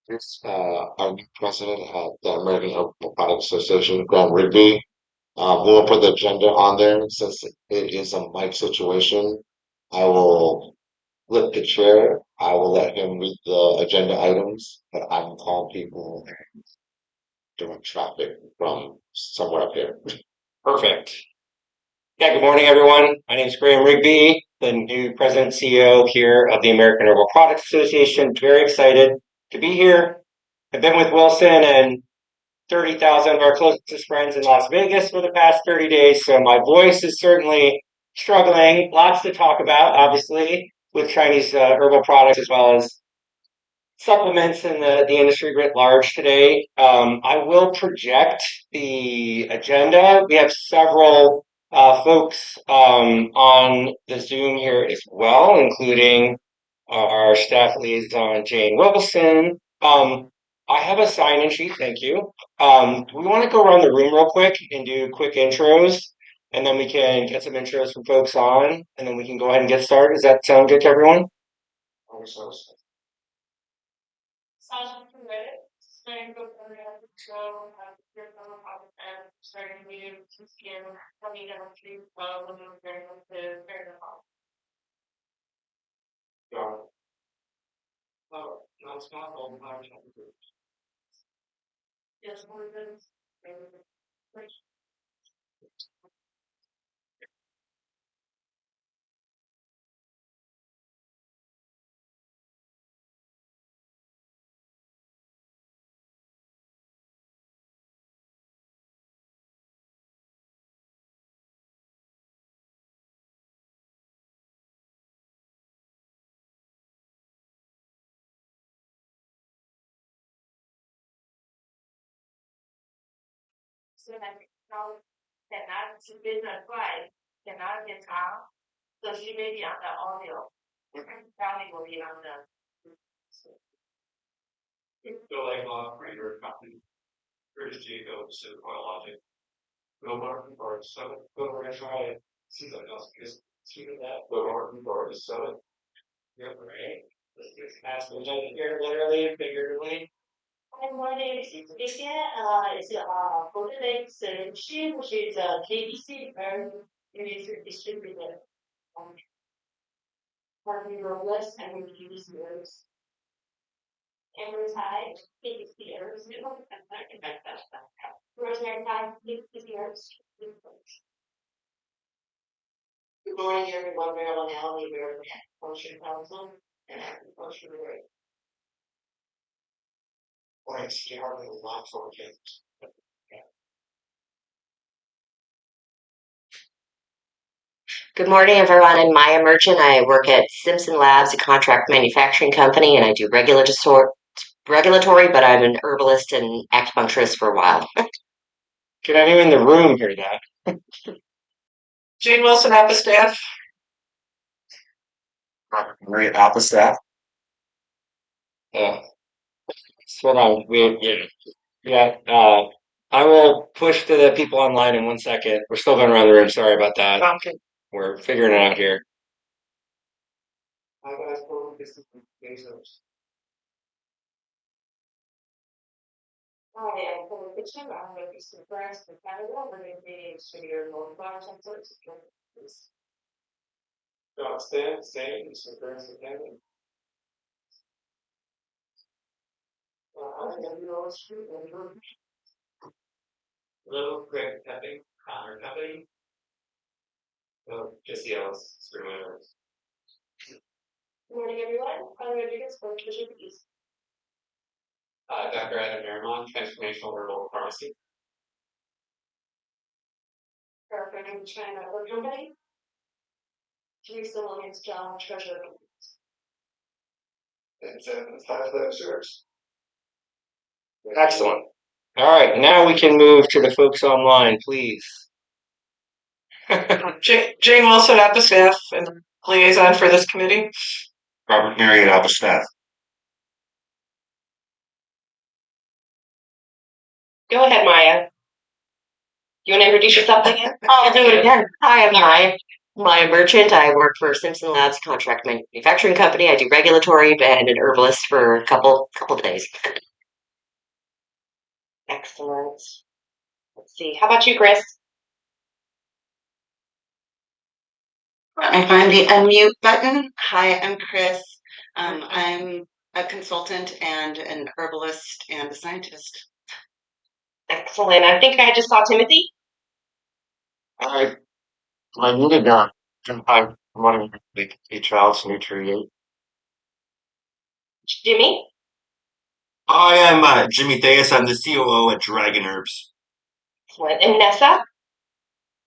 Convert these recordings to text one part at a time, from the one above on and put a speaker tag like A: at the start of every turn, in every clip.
A: Yes, our new president at the American Herbal Products Association, Graham Rigby. We'll put the agenda on there since it is a mic situation. I will flip the chair. I will let him read the agenda items, but I can call people and direct traffic from somewhere up here.
B: Perfect. Yeah, good morning, everyone. My name is Graham Rigby, the new president and CEO here of the American Herbal Products Association. Very excited to be here. I've been with Wilson and 30,000 of our closest friends in Las Vegas for the past 30 days, so my voice is certainly struggling. Lots to talk about, obviously, with Chinese herbal products as well as supplements in the industry writ large today. I will project the agenda. We have several folks on the Zoom here as well, including our staff liaison, Jane Wilson. I have a sign-in sheet, thank you. We want to go around the room real quick and do quick intros, and then we can get some intros from folks on, and then we can go ahead and get started. Does that sound good to everyone? Sounds good. Starting with the show, your phone and starting with skin, coming down to the move very to very hot. Yeah. Oh, no, it's not all the time. Yes, more than虽然高，在哪这边的怪，在哪检查，这是没两的 audio，家里有一样的。So like creator company, British Jacob, Pacific Biologic, Bill Martin or seven, but we're gonna try it. See something else because speaking of that, Bill Martin or seven. Yep, right. Let's just ask them here literally and figuratively. And what is this is cultivate solution, which is KBC and it is distributed for neuroblast and reduce nerves. Amortized KBC errors. Rosemary time KBC errors. Good morning, everyone. Marilyn Alley, Maryland, Motion Council, and Motion Rate. Boy, it's hardly a lot for kids.
C: Good morning, everyone. I'm Maya Merchant. I work at Simpson Labs, a contract manufacturing company, and I do regulatory, but I'm an herbalist and acupuncturist for a while.
B: Can anyone in the room hear that?
D: Jane Wilson, AHPA staff.
A: Mary AHPA staff.
B: Yeah. Hold on. Yeah. I will push to the people online in 1 second. We're still going around the room. Sorry about that.
D: Okay.
B: We're figuring it out here. Hi, I'm Paul Kitchen. I'm going to be surprised for Canada. We're going to be studio North Bar Concerts. Stand, same, surprise for Canada. Little quick tapping, Connor tapping. So just yells, screamers. Good morning, everyone. I'm Rodriguez from Vision East. Dr. Adam Merrimon, Transformational Herbal Pharmacy. Representing China Network Company. Teresa Williams, John, Treasurer. And 5 yours. Excellent. All right, now we can move to the folks online, please.
D: Jane Wilson, AHPA staff and liaison for this committee.
A: Robert Mary AHPA staff.
C: Go ahead, Maya. You want to introduce yourself again? I'll do it again. Hi, I'm Maya. Maya Merchant. I work for Simpson Labs Contract Manufacturing Company. I do regulatory and an herbalist for a couple of days.
E: Excellent. Let's see. How about you, Chris?
F: I find the unmute button. Hi, I'm Chris. I'm a consultant and an herbalist and a scientist.
E: Excellent. I think I just saw Timothy.
A: I needed I'm running the child's nutrient.
E: Jimmy.
G: I am Jimmy Theus. I'm the COO at Dragon Herbs.
E: Excellent. And Nessa.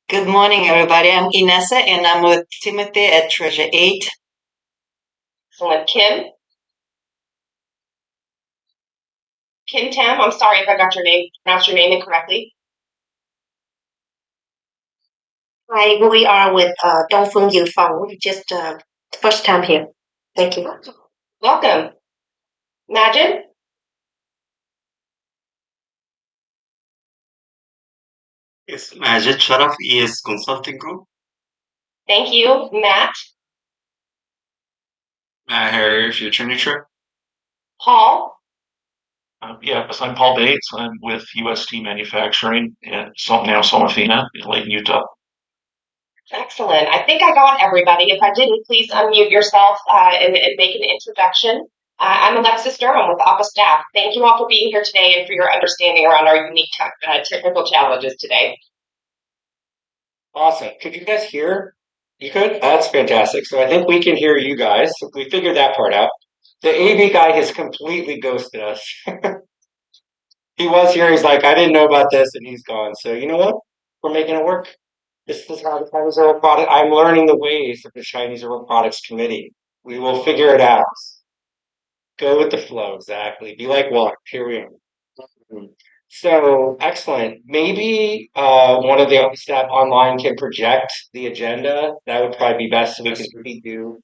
F: Good morning, everybody. I'm Inessa, and I'm with Timothy at Treasure 8.
E: Excellent. Kim. Kim Tam. I'm sorry if I got your name, pronounced your name incorrectly.
H: Hi, we are with Dongfeng Yifeng. Just first time here. Thank you.
E: Welcome. Majid.
G: Yes, Majid Sharaf, ES Consulting Group.
E: Thank you. Matt.
I: Matt Harrier, Future Nutra.
E: Paul.
I: Yes, I'm Paul Bates. I'm with UST Manufacturing and now Somafina in Layton, Utah.
E: Excellent. I think I got everybody. If I didn't, please unmute yourself and make an introduction. I'm Alexis Durham with AHPA staff. Thank you all for being here today and for your understanding around our unique technical challenges today.
B: Awesome. Could you guys hear? You could? That's fantastic. So I think we can hear you guys. We figured that part out. The AV guy has completely ghosted us. He was here. He's like, I didn't know about this, and he's gone. So you know what? We're making it work. This is how the Chinese Herbal Product. I'm learning the ways of the Chinese Herbal Products Committee. We will figure it out. Go with the flow. Exactly. Be like water. Here we are. So excellent. Maybe one of the staff online can project the agenda. That would probably be best so we can see you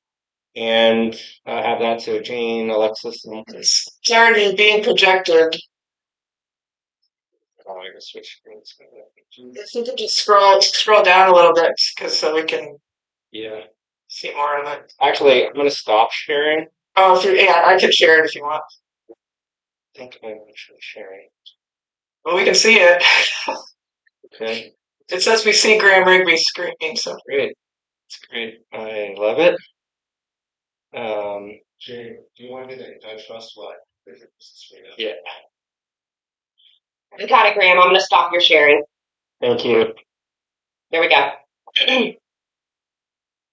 B: and have that. So Jane, Alexis, and
D: It's already being projected.
B: oh, I guess switch screens.
D: If you could just scroll down a little bit, because so we can
B: Yeah.
D: see more of it.
B: Actually, I'm gonna stop sharing.
D: Oh, yeah, I can share it if you want.
B: I think I'm actually sharing.
D: Well, we can see it.
B: Okay.
D: It says we see Graham Rigby's screen, so
B: Great. It's great. I love it. Jay, do you want to do that? I trust what? Yeah.
E: You got it, Graham. I'm going to stop your sharing.
B: Thank you.
E: There we go.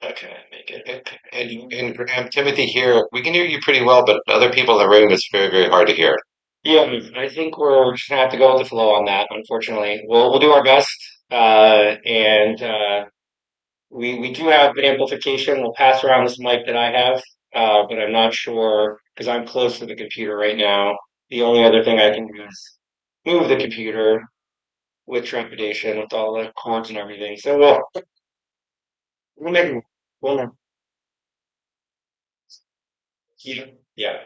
B: Okay, make it.
A: And Graham, Timothy here, we can hear you pretty well, but other people in the room, it's very, very hard to hear.
B: Yeah, I think we're just gonna have to go with the flow on that, unfortunately. We'll do our best. And we do have an amplification. We'll pass around this mic that I have, but I'm not sure because I'm close to the computer right now. The only other thing I can do is move the computer with trepidation with all the cords and everything. So we'll make it. We'll yeah.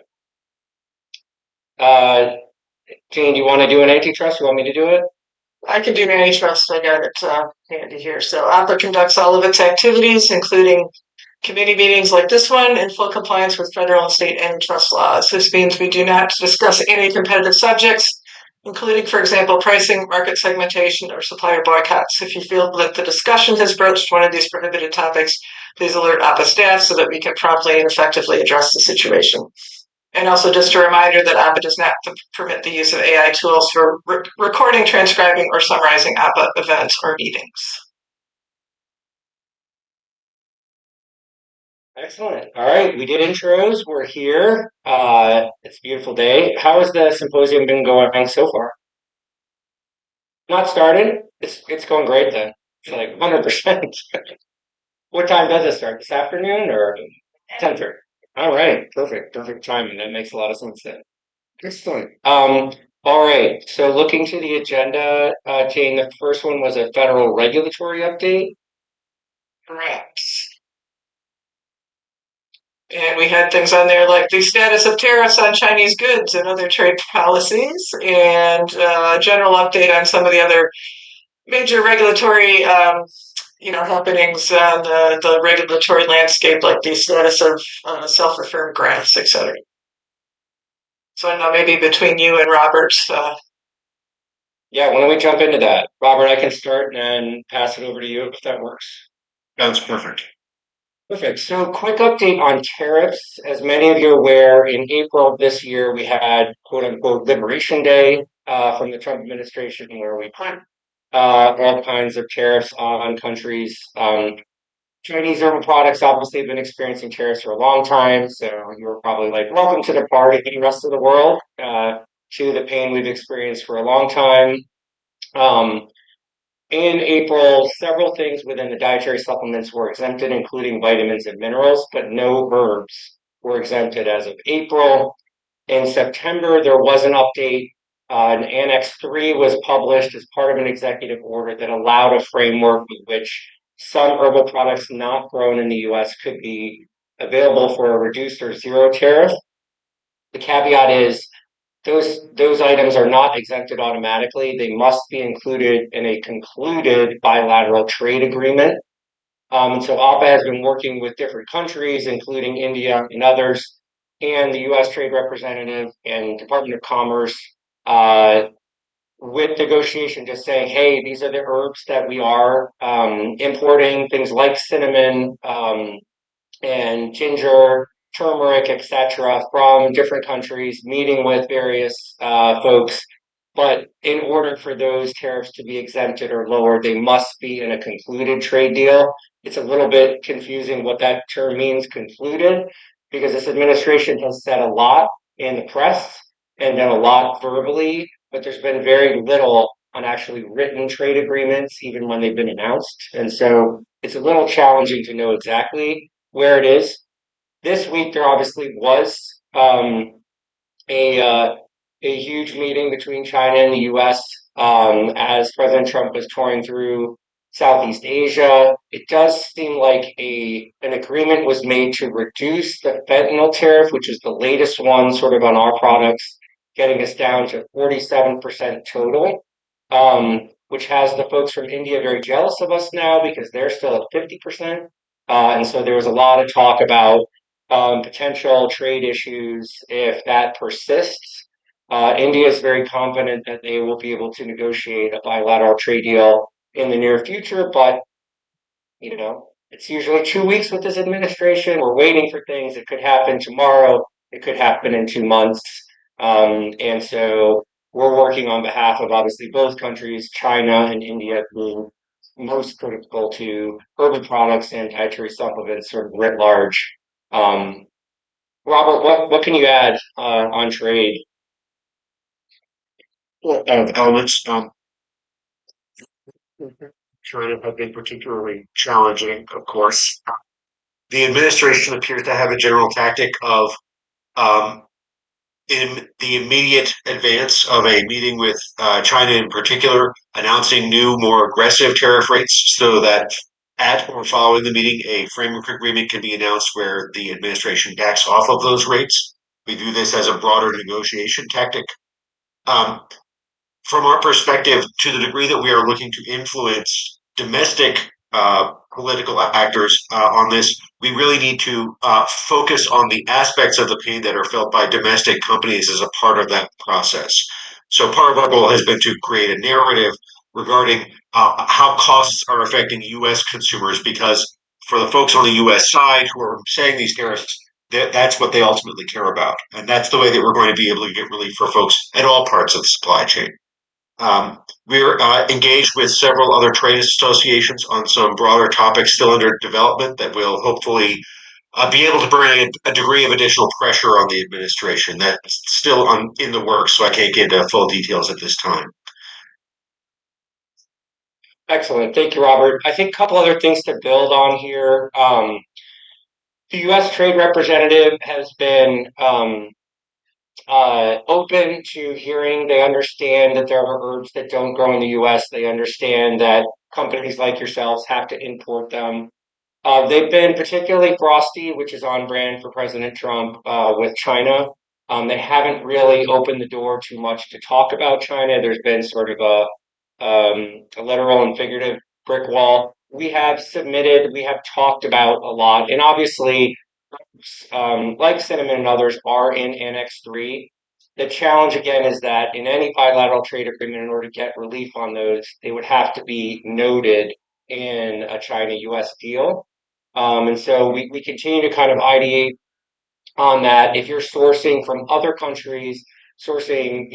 B: Jane, do you want to do an antitrust? You want me to do it?
D: I can do antitrust. I got it handy here. So AHPA conducts all of its activities, including committee meetings like this one, in full compliance with federal and state antitrust laws. This means we do not discuss any competitive subjects, including, for example, pricing, market segmentation, or supplier boycotts. If you feel that the discussion has broached one of these prohibited topics, please alert AHPA staff so that we can promptly and effectively address the situation. And also just a reminder that AHPA does not permit the use of AI tools for recording, transcribing, or summarizing AHPA events or meetings.
B: Excellent. All right, we did intros. We're here. It's a beautiful day. How has the symposium been going so far? Not started? It's going great then. It's like 100%. What time does it start? This afternoon or 10:30? All right, perfect. Perfect timing. That makes a lot of sense then. Excellent. All right. So looking to the agenda, Jane, the first one was a federal regulatory update.
D: Correct. And we had things on there like the status of tariffs on Chinese goods and other trade policies, and a general update on some of the other major regulatory happenings on the regulatory landscape, like the status of self-affirmed grants, etc. So I don't know, maybe between you and Robert.
B: Yeah, why don't we jump into that? Robert, I can start and pass it over to you if that works.
G: Sounds perfect.
B: Perfect. So, quick update on tariffs. As many of you are aware, in April of this year, we had quote unquote Liberation Day from the Trump administration, where we put all kinds of tariffs on countries. Chinese herbal products obviously have been experiencing tariffs for a long time, so you're probably like, welcome to the party, the rest of the world, to the pain we've experienced for a long time. Um, in April, several things within the dietary supplements were exempted, including vitamins and minerals, but no herbs were exempted as of April. In September, there was an update. An Annex 3 was published as part of an executive order that allowed a framework with which some herbal products not grown in the US could be available for a reduced or zero tariff. The caveat is those items are not exempted automatically. They must be included in a concluded bilateral trade agreement. And so AHPA has been working with different countries, including India and others, and the U.S. Trade Representative and Department of Commerce, with negotiation, just saying, hey, these are the herbs that we are importing, things like cinnamon, and ginger, turmeric, etc., from different countries, meeting with various folks. But in order for those tariffs to be exempted or lowered, they must be in a concluded trade deal. It's a little bit confusing what that term means, concluded, because this administration has said a lot in the press and done a lot verbally, but there's been very little on actually written trade agreements, even when they've been announced. And so it's a little challenging to know exactly where it is. This week, there obviously was a a huge meeting between China and the U.S. As President Trump was touring through Southeast Asia. It does seem like an agreement was made to reduce the fentanyl tariff, which is the latest one, sort of on our products, getting us down to 47% total. Which has the folks from India very jealous of us now because they're still at 50%. And so there was a lot of talk about potential trade issues if that persists. India is very confident that they will be able to negotiate a bilateral trade deal in the near future, but it's usually 2 weeks with this administration. We're waiting for things. It could happen tomorrow. It could happen in 2 months. And so we're working on behalf of obviously both countries, China and India, being most critical to herbal products and dietary supplements sort of writ large. Um, Robert, what can you add on trade?
A: Elements. China have been particularly challenging, of course. The administration appears to have a general tactic of, um, in the immediate advance of a meeting with China in particular, announcing new, more aggressive tariff rates so that at or following the meeting, a framework agreement can be announced where the administration backs off of those rates. We view this as a broader negotiation tactic. Um, from our perspective, to the degree that we are looking to influence domestic political actors on this, we really need to focus on the aspects of the pain that are felt by domestic companies as a part of that process. So part of our goal has been to create a narrative regarding how costs are affecting U.S. consumers, because for the folks on the U.S. side who are saying these tariffs, that's what they ultimately care about. And that's the way that we're going to be able to get relief for folks at all parts of the supply chain. We're engaged with several other trade associations on some broader topics still under development that will hopefully be able to bring a degree of additional pressure on the administration. That's still in the works, so I can't get into full details at this time.
B: Excellent. Thank you, Robert. I think a couple other things to build on here. The U.S. Trade Representative has been open to hearing. They understand that there are herbs that don't grow in the U.S. They understand that companies like yourselves have to import them. They've been particularly frosty, which is on brand for President Trump, with China. They haven't really opened the door too much to talk about China. There's been sort of a literal and figurative brick wall we have submitted, we have talked about a lot, and obviously, like cinnamon and others, are in Annex 3. The challenge again is that in any bilateral trade agreement, in order to get relief on those, they would have to be noted in a China-US deal. And so we continue to kind of ideate on that. If you're sourcing from other countries, sourcing,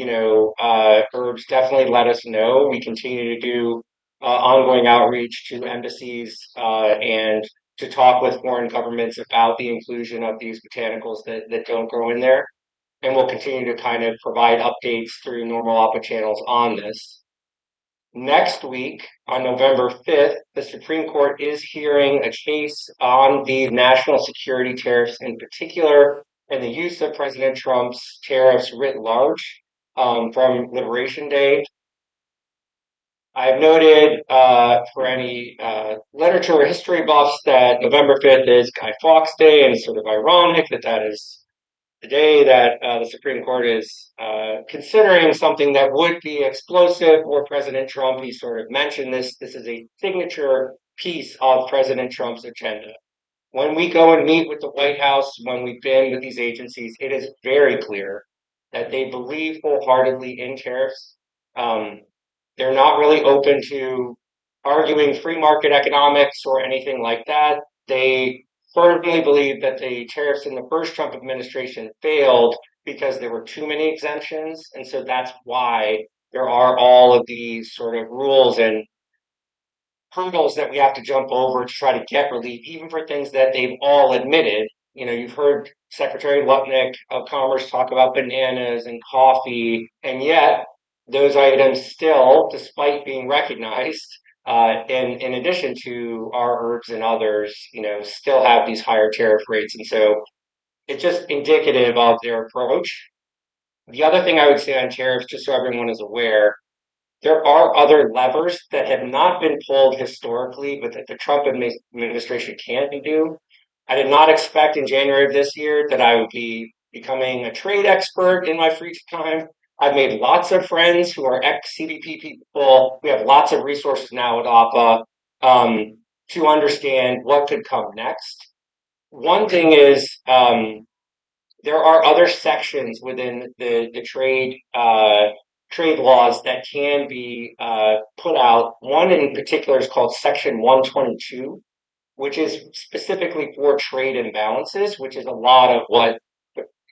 B: herbs, definitely let us know. We continue to do ongoing outreach to embassies and to talk with foreign governments about the inclusion of these botanicals that don't grow in there. And we'll continue to kind of provide updates through normal APA channels on this. Next week, on November 5th, the Supreme Court is hearing a case on the national security tariffs in particular and the use of President Trump's tariffs writ large from Liberation Day. I've noted for any literature or history buffs that November 5th is Guy Fawkes Day, and it's sort of ironic that that is the day that the Supreme Court is considering something that would be explosive for President Trump. He sort of mentioned this. This is a signature piece of President Trump's agenda. When we go and meet with the White House, when we've been with these agencies, it is very clear that they believe wholeheartedly in tariffs. They're not really open to arguing free market economics or anything like that. They firmly believe that the tariffs in the first Trump administration failed because there were too many exemptions. And so that's why there are all of these sort of rules and hurdles that we have to jump over to try to get relief, even for things that they've all admitted. You've heard Secretary Lutnick of Commerce talk about bananas and coffee, and yet those items still, despite being recognized, in addition to our herbs and others, still have these higher tariff rates. And so it's just indicative of their approach. The other thing I would say on tariffs, just so everyone is aware, there are other levers that have not been pulled historically, but that the Trump administration can do. I did not expect in January of this year that I would be becoming a trade expert in my free time. I've made lots of friends who are ex-CBP people. We have lots of resources now at APA to understand what could come next. One thing is there are other sections within the trade laws that can be put out. One in particular is called Section 122, which is specifically for trade imbalances, which is a lot of what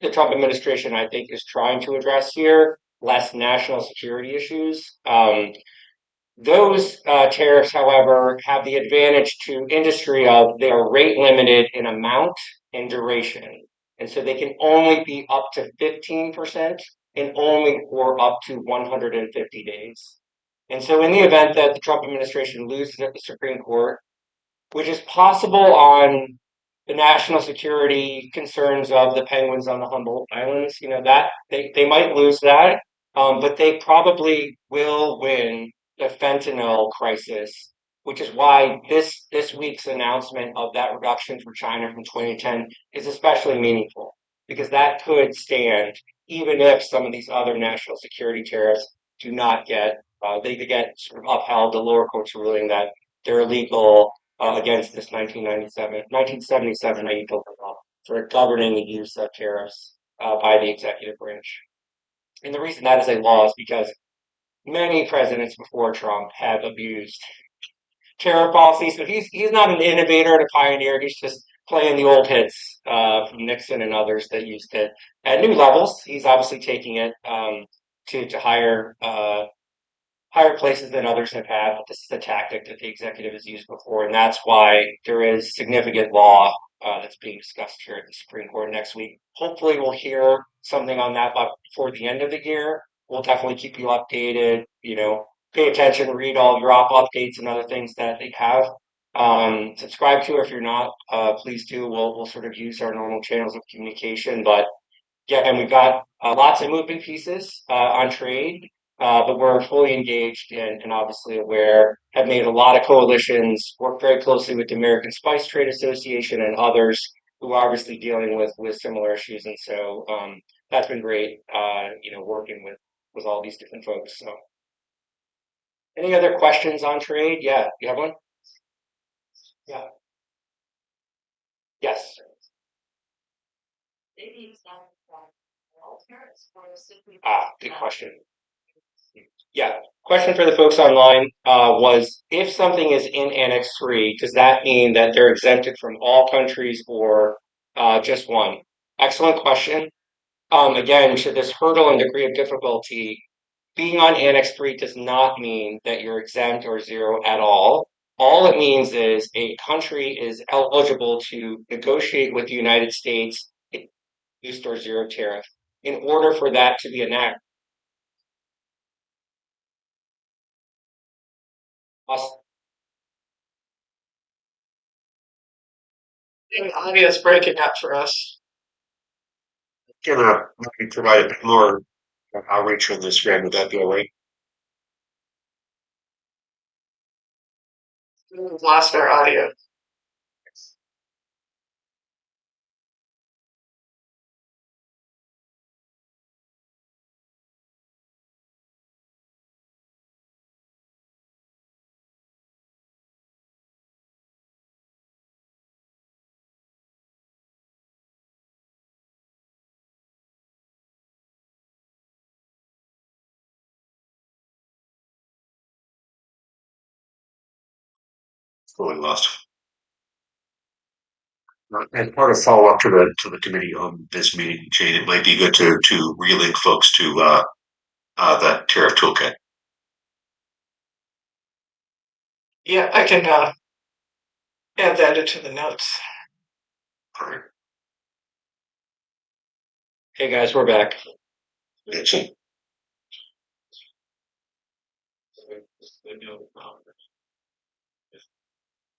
B: the Trump administration, I think, is trying to address here, less national security issues. Those tariffs, however, have the advantage to industry of they are rate limited in amount and duration. And so they can only be up to 15% and only for up to 150 days. And so in the event that the Trump administration loses at the Supreme Court, which is possible on the national security concerns of the penguins on the Humboldt Islands, that they might lose that, but they probably will win the fentanyl crisis, which is why this week's announcement of that reduction for China from 2010 is especially meaningful, because that could stand even if some of these other national security tariffs do not get they could get sort of upheld. The lower court's ruling that they're illegal against this 1977 AHPA law for governing the use of tariffs by the executive branch. And the reason that is a law is because many presidents before Trump have abused tariff policy. So he's not an innovator and a pioneer. He's just playing the old hits from Nixon and others that used it at new levels. He's obviously taking it to higher places than others have had, but this is a tactic that the executive has used before, and that's why there is significant law that's being discussed here at the Supreme Court next week. Hopefully, we'll hear something on that before the end of the year. We'll definitely keep you updated. Pay attention, read all your op updates and other things that they have. Subscribe to, if you're not, please do. We'll sort of use our normal channels of communication, but yeah, and we've got lots of moving pieces on trade, but we're fully engaged and obviously aware, have made a lot of coalitions, worked very closely with the American Spice Trade Association and others who are obviously dealing with similar issues. And so that's been great, working with all these different folks. So any other questions on trade? Yeah, you have one? Yeah. Yes. Good question. Yeah. Question for the folks online was if something is in Annex 3, does that mean that they're exempted from all countries or just one? Excellent question. Again, to this hurdle and degree of difficulty, being on Annex 3 does not mean that you're exempt or zero at all. All it means is a country is eligible to negotiate with the United States a reduced or zero tariff. In order for that to be enacted,
D: The audio's breaking up for us.
A: Can maybe provide a bit more outreach on this, Graham? Would that be all right?
D: We've lost our audio.
A: Fully lost. As part of follow up to the committee on this meeting, Jane, it might be good to relink folks to that tariff toolkit.
D: Yeah, I can add that into the notes.
A: Perfect.
B: hey guys, we're back.
A: Excellent.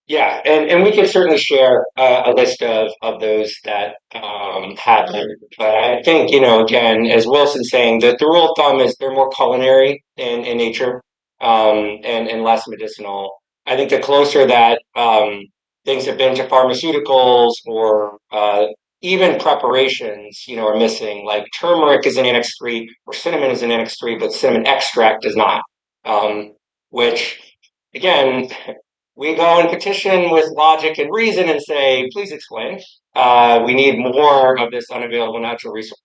B: Yeah, and we can certainly share a list of those that have them. But I think, again, as Wilson's saying, that the rule of thumb is they're more culinary in nature and less medicinal. I think the closer that things have been to pharmaceuticals or even preparations, are missing. Like turmeric is in Annex 3 or cinnamon is in Annex 3, but cinnamon extract is not. Which, again, we go and petition with logic and reason and say, please explain. We need more of this unavailable natural resource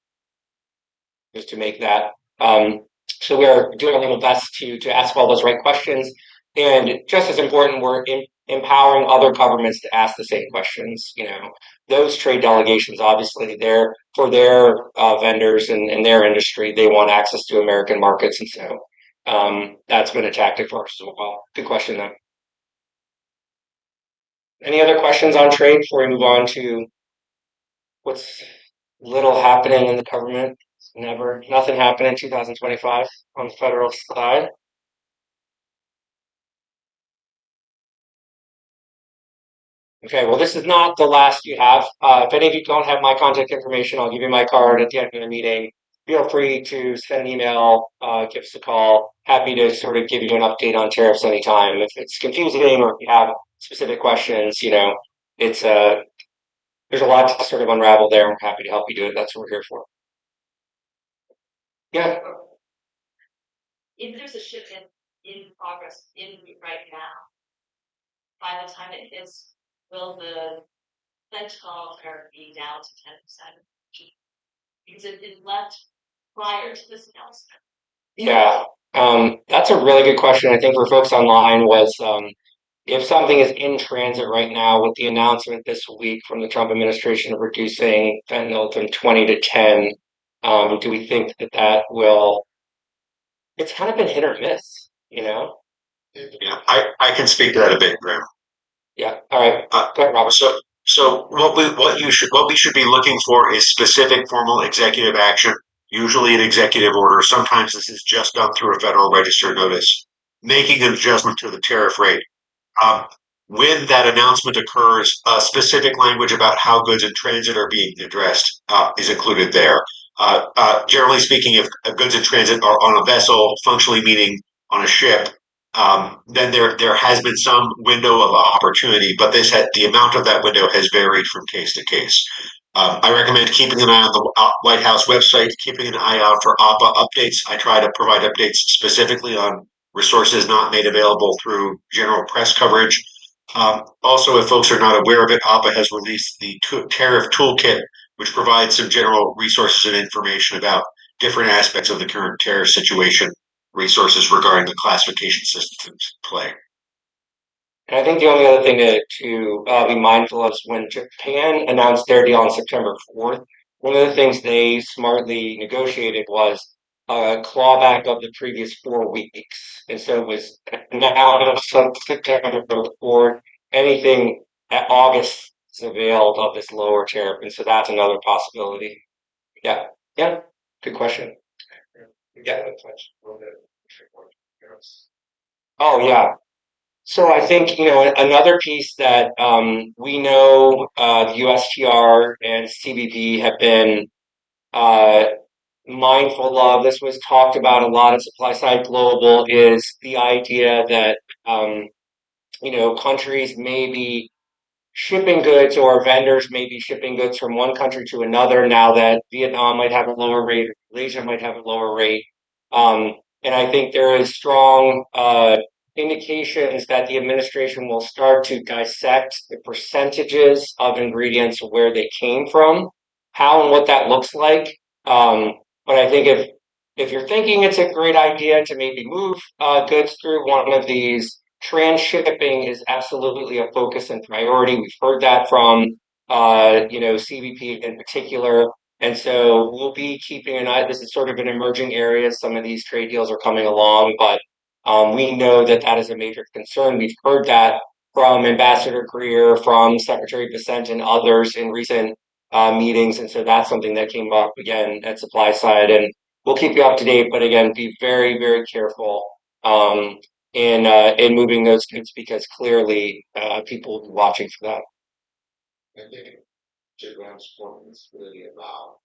B: to make that. So we're doing a little best to ask all those right questions. And just as important, we're empowering other governments to ask the same questions. Those trade delegations, obviously, they're for their vendors and their industry, they want access to American markets. And so that's been a tactic for us as well. Good question, though. Any other questions on trade before we move on to what's little happening in the government? Nothing happened in 2025 on the federal side. Okay, well, this is not the last you have. If any of you don't have my contact information, I'll give you my card at the end of the meeting. Feel free to send an email, give us a call. Happy to sort of give you an update on tariffs anytime. If it's confusing or if you have specific questions, it's there's a lot to sort of unravel there. We're happy to help you do it. That's what we're here for. Yeah.
C: If there's a shipment in progress right now, by the time it hits, will the fentanyl tariff be down to 10%? Because it is left prior to this announcement.
B: Yeah, that's a really good question. I think for folks online was if something is in transit right now with the announcement this week from the Trump administration of reducing fentanyl from 20 to 10, do we think that will? It's kind of been hit or miss,
A: Yeah, I can speak to that a bit, Graham.
B: Yeah. All right. Go ahead, Robert.
A: So what we should be looking for is specific formal executive action, usually an executive order. Sometimes this is just done through a Federal Register notice, making an adjustment to the tariff rate. Um, when that announcement occurs, specific language about how goods in transit are being addressed is included there. Generally speaking, if goods in transit are on a vessel, functionally meaning on a ship, then there has been some window of opportunity, but the amount of that window has varied from case to case. I recommend keeping an eye on the White House website, keeping an eye out for AHPA updates. I try to provide updates specifically on resources not made available through general press coverage.
G: Also, if folks are not aware of it, AHPA has released the tariff toolkit, which provides some general resources and information about different aspects of the current tariff situation, resources regarding the classification systems in play.
B: And I think the only other thing to be mindful of is when Japan announced their deal on September 4th, one of the things they smartly negotiated was a clawback of the previous 4 weeks. And so it was now September 4th, anything at August is availed of this lower tariff. And so that's another possibility. Yeah. Yeah. Good question. Yeah. Oh, yeah. So I think, another piece that we know the USTR and CBP have been uh, mindful of, this was talked about a lot at Supply Side Global, is the idea that, countries may be shipping goods or vendors may be shipping goods from one country to another now that Vietnam might have a lower rate, or Malaysia might have a lower rate. And I think there is strong indications that the administration will start to dissect the percentages of ingredients where they came from, how and what that looks like. But I think if you're thinking it's a great idea to maybe move goods through one of these, transshipping is absolutely a focus and priority. We've heard that from CBP in particular. And so we'll be keeping an eye. This is sort of an emerging area. Some of these trade deals are coming along, but we know that that is a major concern. We've heard that from Ambassador Greer, from Secretary Bessent, and others in recent meetings. And so that's something that came up again at supply side. And we'll keep you up to date. But again, be very, very careful in moving those goods because clearly people will be watching for that.
A: I think Japan's point is really about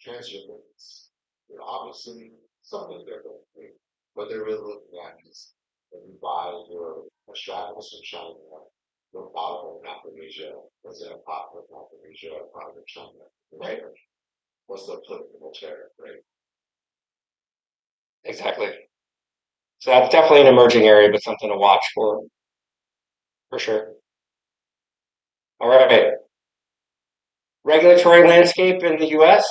A: transshipments. Obviously, something they're going to do. What they're really looking at is when you buy your straggles from China, your bottle from Indonesia, was it a pot from Indonesia or a pot from China? Right? What's the applicable tariff, right?
B: Exactly. So that's definitely an emerging area, but something to watch for sure. All right. Regulatory landscape in the U.S.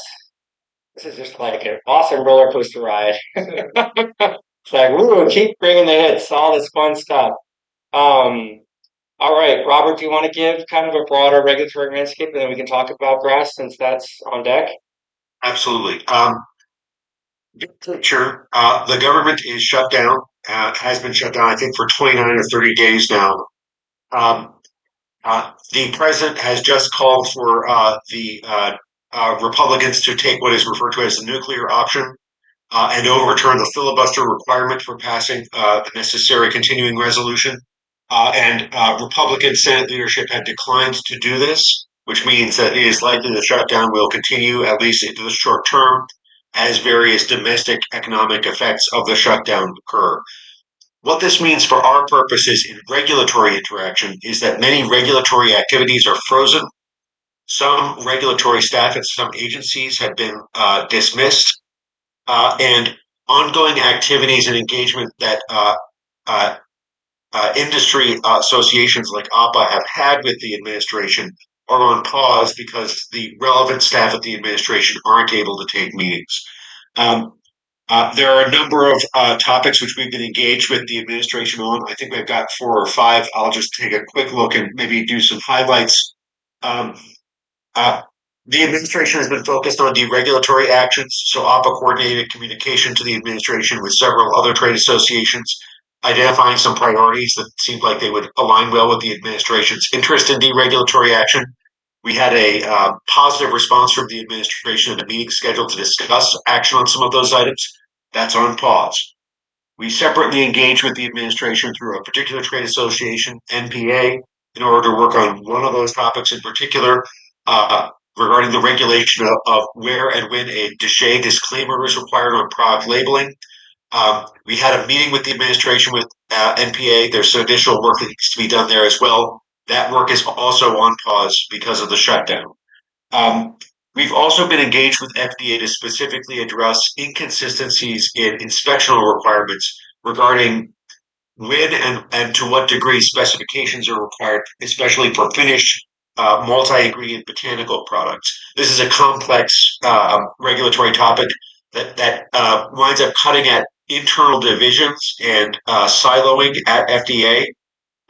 B: This is just like an awesome roller coaster ride. It's like, ooh, keep bringing the hits, all this fun stuff. Um, all right, Robert, do you want to give kind of a broader regulatory landscape, and then we can talk about grass since that's on deck?
G: Absolutely. Big picture, the government is shut down, has been shut down, I think, for 29 or 30 days now. Um, the president has just called for the Republicans to take what is referred to as the nuclear option and overturn the filibuster requirement for passing the necessary continuing resolution. And Republican Senate leadership had declined to do this, which means that it is likely the shutdown will continue at least into the short term as various domestic economic effects of the shutdown occur. What this means for our purposes in regulatory interaction is that many regulatory activities are frozen. Some regulatory staff at some agencies have been dismissed, and ongoing activities and engagement that uh, industry associations like AHPA have had with the administration are on pause because the relevant staff at the administration aren't able to take meetings. There are a number of topics which we've been engaged with the administration on. I think we've got 4 or 5. I'll just take a quick look and maybe do some highlights. Um, uh, the administration has been focused on deregulatory actions, so AHPA coordinated communication to the administration with several other trade associations, identifying some priorities that seemed like they would align well with the administration's interest in deregulatory action. We had a positive response from the administration at a meeting scheduled to discuss action on some of those items. That's on pause. We separately engaged with the administration through a particular trade association, NPA, in order to work on one of those topics in particular, regarding the regulation of where and when a DSHEA disclaimer is required on product labeling. We had a meeting with the administration with NPA. There's some additional work that needs to be done there as well. That work is also on pause because of the shutdown. We've also been engaged with FDA to specifically address inconsistencies in inspectional requirements regarding when and to what degree specifications are required, especially for finished multi-ingredient botanical products. This is a complex regulatory topic that winds up cutting at internal divisions and siloing at FDA.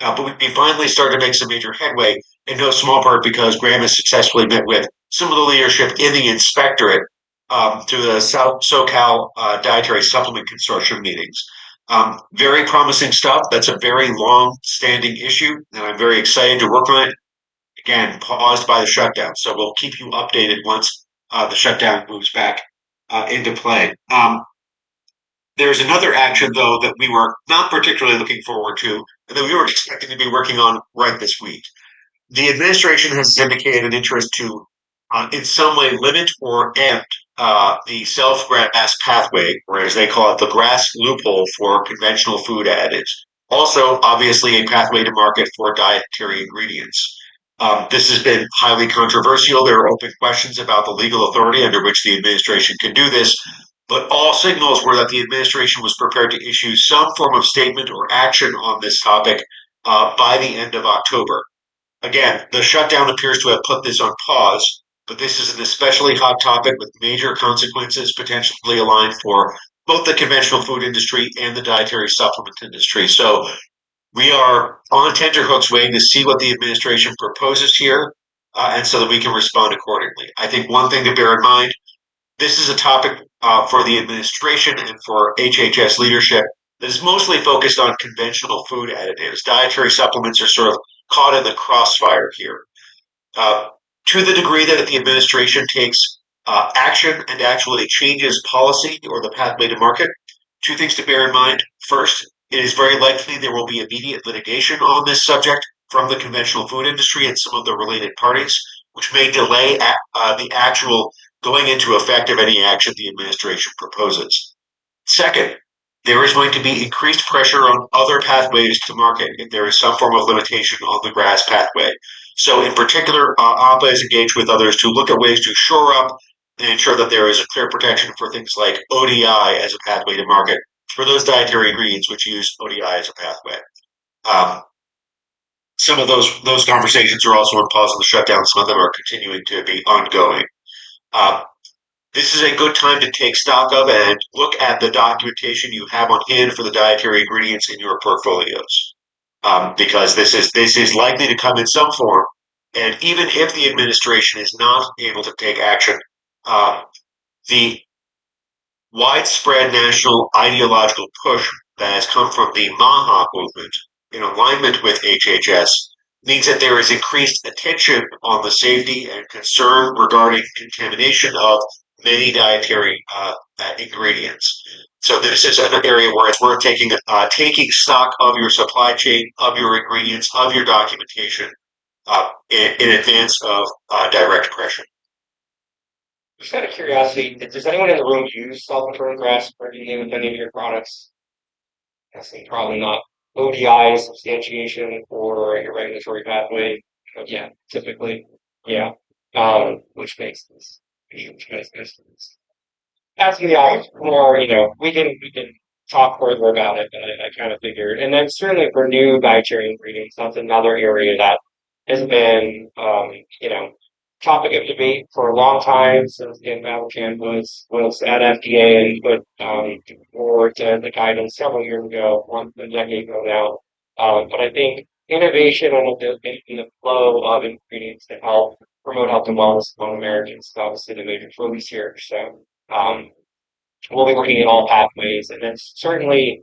G: But we finally started to make some major headway, in no small part because Graham has successfully met with some of the leadership in the inspectorate through the SoCal Dietary Supplement Consortium meetings. Very promising stuff. That's a very long-standing issue, and I'm very excited to work on it. Again, paused by the shutdown, so we'll keep you updated once the shutdown moves back into play. There's another action, though, that we were not particularly looking forward to, and that we were expecting to be working on right this week. The administration has indicated an interest to, in some way, limit or end the self-GRAS pathway, or as they call it, the GRAS loophole for conventional food additives. Also, obviously, a pathway to market for dietary ingredients. This has been highly controversial. There are open questions about the legal authority under which the administration can do this, but all signals were that the administration was prepared to issue some form of statement or action on this topic by the end of October. Again, the shutdown appears to have put this on pause, but this is an especially hot topic with major consequences potentially aligned for both the conventional food industry and the dietary supplement industry. So we are on tenterhooks waiting to see what the administration proposes here, and so that we can respond accordingly. I think one thing to bear in mind, this is a topic for the administration and for HHS leadership that is mostly focused on conventional food additives. Dietary supplements are sort of caught in the crossfire here. Uh, to the degree that the administration takes action and actually changes policy or the pathway to market, two things to bear in mind. First, it is very likely there will be immediate litigation on this subject from the conventional food industry and some of the related parties, which may delay the actual going into effect of any action the administration proposes. Second, there is going to be increased pressure on other pathways to market if there is some form of limitation on the GRAS pathway. So, in particular, AHPA is engaged with others to look at ways to shore up and ensure that there is a clear protection for things like ODI as a pathway to market for those dietary ingredients which use ODI as a pathway. Um, some of those conversations are also on pause in the shutdown. Some of them are continuing to be ongoing. Um, this is a good time to take stock of and look at the documentation you have on hand for the dietary ingredients in your portfolios, because this is likely to come in some form. And even if the administration is not able to take action, the widespread national ideological push that has come from the MAHA movement in alignment with HHS means that there is increased attention on the safety and concern regarding contamination of many dietary ingredients. So this is an area where it's worth taking stock of your supply chain, of your ingredients, of your documentation in advance of direct pressure.
B: Just out of curiosity, does anyone in the room use solvent grass or any of your products? I think probably not. ODI substantiation or a regulatory pathway. Yeah, typically. Yeah. Which makes this asking the audience more, we can talk further about it, but I kind of figured. And then certainly for new dietary ingredients, that's another area that has been topic of debate for a long time since Dan Babacan was at FDA and put forward the guidance several years ago, a decade ago now. But I think innovation and the flow of ingredients that help promote health and wellness among Americans is obviously the major focus here. So we'll be looking at all pathways, and then certainly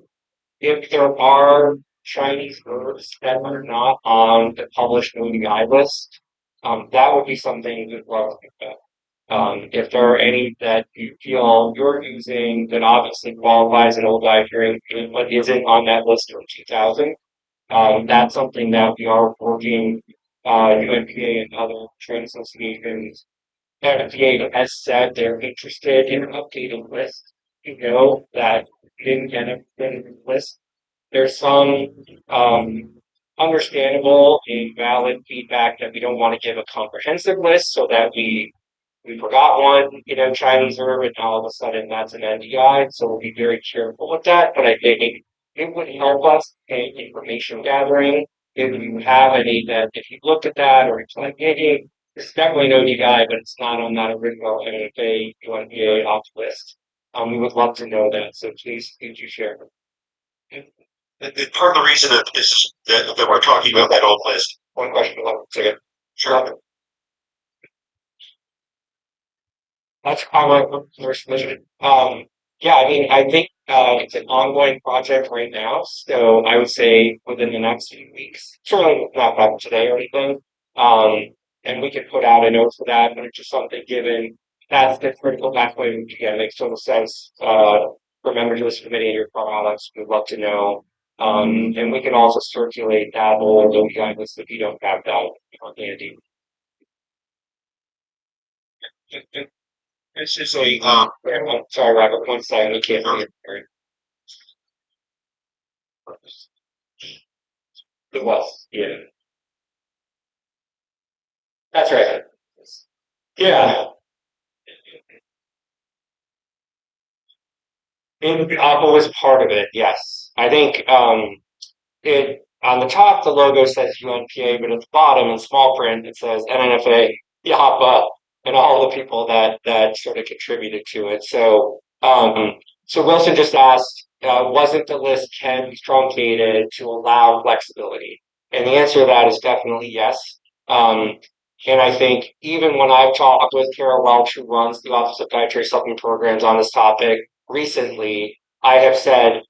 B: if there are Chinese herbs that are not on the published ODI list, that would be something that we'll look at. If there are any that you feel you're using that obviously qualifies an old dietary but isn't on that list from 2000, that's something that we are working UNPA and other trade associations. FDA has said they're interested in an updated list. You know that we didn't get a list. There's some understandable and valid feedback that we don't want to give a comprehensive list so that we forgot one, Chinese herb, and all of a sudden that's an NDI. So we'll be very careful with that. But I think it would help us in information gathering if you have any that if you looked at that or it's like, hey, this is definitely an ODI, but it's not on that original NFA UNPA off list. We would love to know that. So please, could you share?
G: Part of the reason that is that we're talking about that old list.
B: One question, one second.
G: Sure.
B: That's common first mission. Yeah, I mean, I think it's an ongoing project right now. So I would say within the next few weeks, certainly not by today or anything. And we could put out a note for that, but it's just something given that's the critical pathway. Again, makes total sense. For members of this committee and your products, we'd love to know. And we can also circulate that old OPI list if you don't have that handy.
G: This is a
B: I'm sorry, Robert, one second, we can't hear you. It was, yeah. That's right. Yeah. And Apple was part of it, yes. I think it on the top the logo says UNPA, but at the bottom in small print it says NNFA, AHPA, and all the people that sort of contributed to it. So Wilson just asked, wasn't the list can be truncated to allow flexibility? And the answer to that is definitely yes. Um, and I think even when I've talked with Carol Welch, who runs the Office of Dietary Supplement Programs on this topic recently, I have said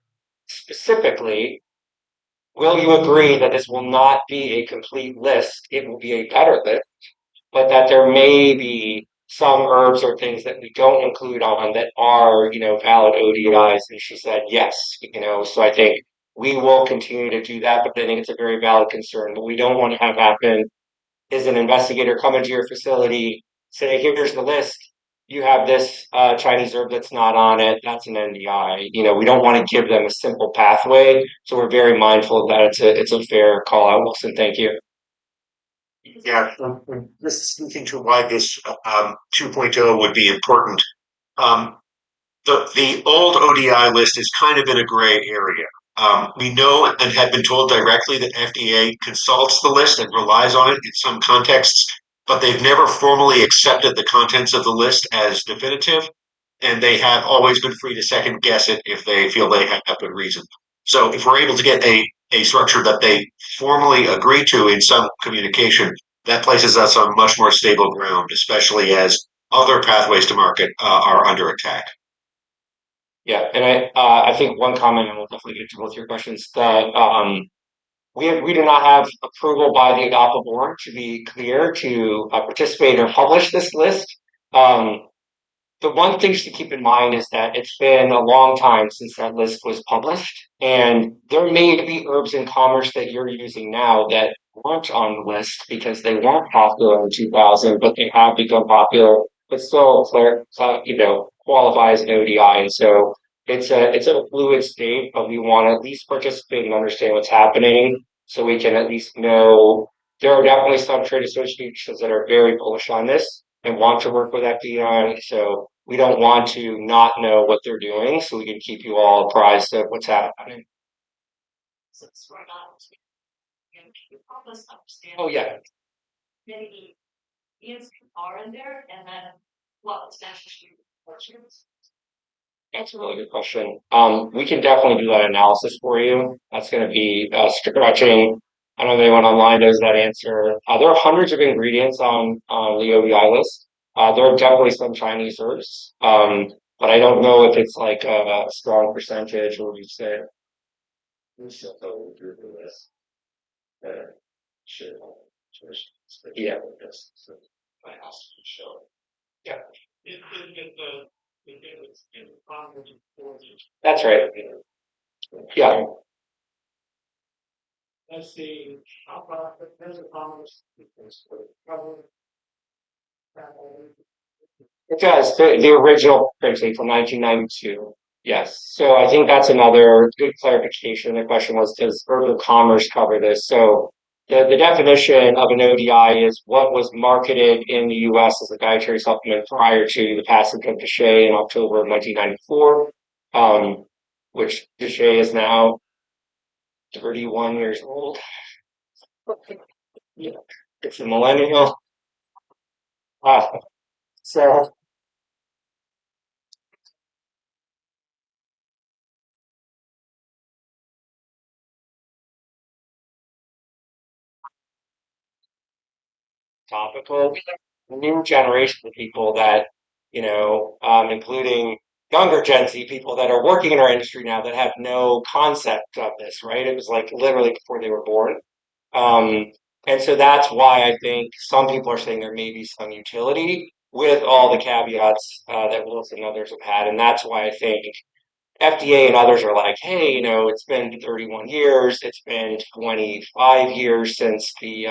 B: specifically, will you agree that this will not be a complete list? It will be a better list, but that there may be some herbs or things that we don't include on that are, valid ODIs. And she said, yes, so I think we will continue to do that, but I think it's a very valid concern. What we don't want to have happen is an investigator come into your facility, say, here's the list. You have this Chinese herb that's not on it. That's an NDI. We don't want to give them a simple pathway. So we're very mindful of that. It's a fair call out, Wilson. Thank you.
G: Yeah, this is speaking to why this 2.0 would be important. Um, the old ODI list is kind of in a gray area. We know and have been told directly that FDA consults the list and relies on it in some contexts, but they've never formally accepted the contents of the list as definitive, and they have always been free to second guess it if they feel they have good reason. So if we're able to get a structure that they formally agree to in some communication, that places us on much more stable ground, especially as other pathways to market are under attack.
B: Yeah, and I think one comment, and we'll definitely get to both your questions, that we do not have approval by the AHPA board, to be clear, to participate or publish this list. The one thing to keep in mind is that it's been a long time since that list was published, and there may be herbs in commerce that you're using now that weren't on the list because they weren't popular in 2000, but they have become popular, but still, qualify as an ODI. And so it's a fluid state, but we want to at least participate and understand what's happening, so we can at least know there are definitely some trade associations that are very bullish on this and want to work with FBI. So we don't want to not know what they're doing, so we can keep you all apprised of what's happening. Oh yeah. Maybe are in there, and then what's That's a really good question. We can definitely do that analysis for you. That's going to be stretching. I don't know if anyone online knows that answer. There are hundreds of ingredients on the OBI list. There are definitely some Chinese herbs, but I don't know if it's like a strong percentage. What would you say? We still go through the list. Sure. Yeah, that's my house can show. Yeah. That's right. Yeah. Let's see. It does. The original printing from 1992. Yes. So I think that's another good clarification. The question was, does Herbal Commerce cover this? So the definition of an ODI is what was marketed in the U.S. as a dietary supplement prior to the passage of DSHEA in October of 1994, which DSHEA is now 31 years old. Yeah, it's a millennial. So topical. New generation of people that, including younger Gen Z people that are working in our industry now that have no concept of this, right? It was like literally before they were born. Um, and so that's why I think some people are saying there may be some utility with all the caveats that Wilson and others have had. And that's why I think FDA and others are like, hey, it's been 31 years, it's been 25 years since the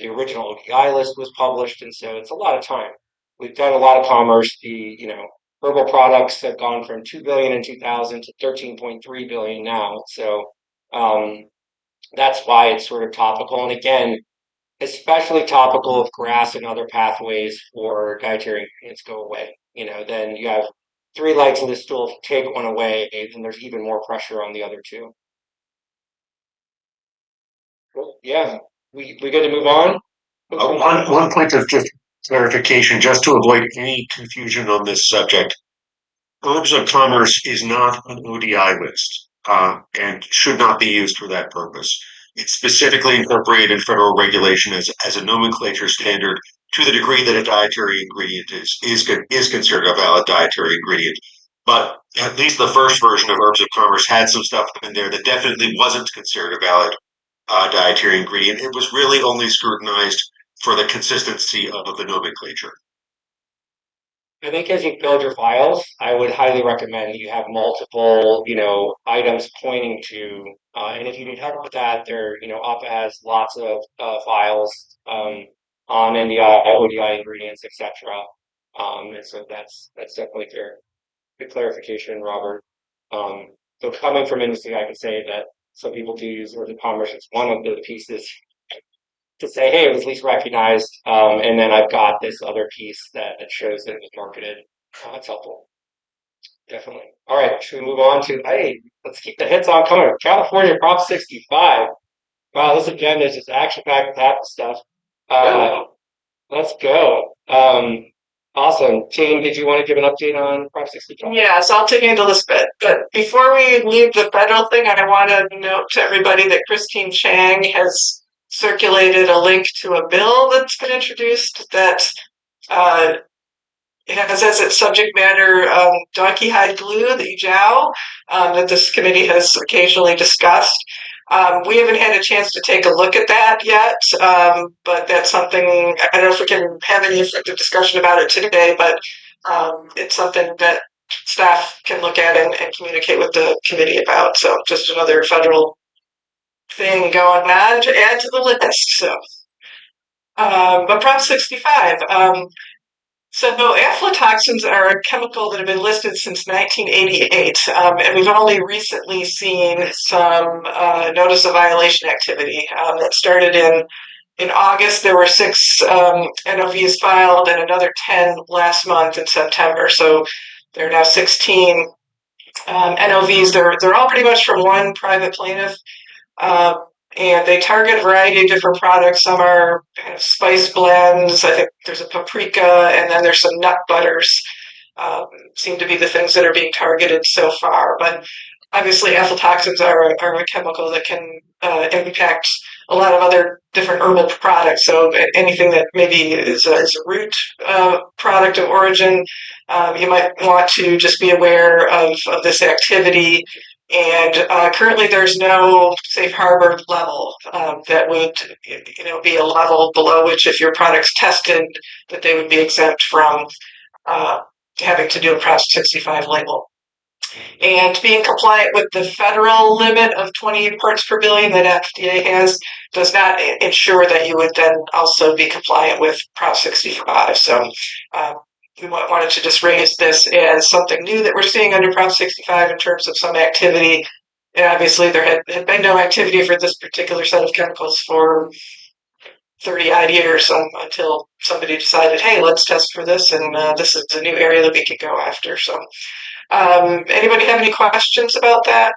B: original ODI list was published, and so it's a lot of time. We've done a lot of commerce. Herbal products have gone from 2 billion in 2000 to 13.3 billion now. So um, that's why it's sort of topical. And again, especially topical if grass and other pathways for dietary ingredients go away. Then you have three legs of the stool. If you take one away, then there's even more pressure on the other two. Cool. Yeah, we good to move on?
G: One point of just clarification, just to avoid any confusion on this subject. Herbs of Commerce is not an ODI list and should not be used for that purpose. It's specifically incorporated in federal regulation as a nomenclature standard to the degree that a dietary ingredient is considered a valid dietary ingredient. But at least the first version of Herbs of Commerce had some stuff in there that definitely wasn't considered a valid dietary ingredient. It was really only scrutinized for the consistency of the nomenclature.
B: I think as you build your files, I would highly recommend you have multiple, items pointing to, and if you need help with that, AHPA has lots of files on NDI, ODI ingredients, etc. And so that's definitely fair. Good clarification, Robert. Um, so coming from industry, I can say that some people do use words of commerce as one of the pieces to say, hey, it was least recognized, and then I've got this other piece that shows that it was marketed. That's helpful, definitely. All right, should we move on to, hey, let's keep the hits on coming. California Prop 65. Wow, this agenda is just action-packed with half the stuff. Let's go. Awesome. Jane, did you want to give an update on Prop 65?
D: Yes, I'll take handle this bit. But before we leave the federal thing, I want to note to everybody that Christine Chang has circulated a link to a bill that's been introduced that it has as its subject matter donkey hide glue, the jow, that this committee has occasionally discussed. We haven't had a chance to take a look at that yet, but that's something, I don't know if we can have any effective discussion about it today, but it's something that staff can look at and communicate with the committee about. So just another federal thing going on to add to the list. So, but Prop 65. So aflatoxins are a chemical that have been listed since 1988, and we've only recently seen some notice of violation activity that started in August. There were 6 NOVs filed and another 10 last month in September. So there are now 16 NOVs. They're all pretty much from one private plaintiff. And they target a variety of different products. Some are kind of spice blends. I think there's a paprika, and then there's some nut butters. Seem to be the things that are being targeted so far. But obviously, aflatoxins are a chemical that can impact a lot of other different herbal products. So anything that maybe is a root product of origin, you might want to just be aware of this activity. And currently, there's no safe harbor level that would, be a level below which, if your product's tested, that they would be exempt from having to do a Prop 65 label. And being compliant with the federal limit of 20 parts per billion that FDA has does not ensure that you would then also be compliant with Prop 65. So we wanted to just raise this as something new that we're seeing under Prop 65 in terms of some activity. And obviously, there had been no activity for this particular set of chemicals for 30 odd years until somebody decided, hey, let's test for this, and this is a new area that we could go after. So, anybody have any questions about that?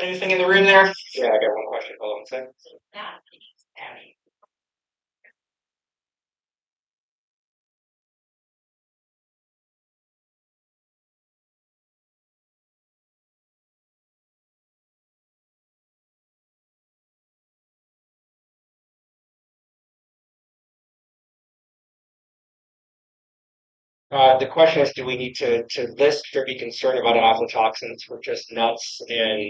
D: Anything in the room there?
B: Yeah, I got one question. Hold on a second. The question is, do we need to list or be concerned about aflatoxins for just nuts and,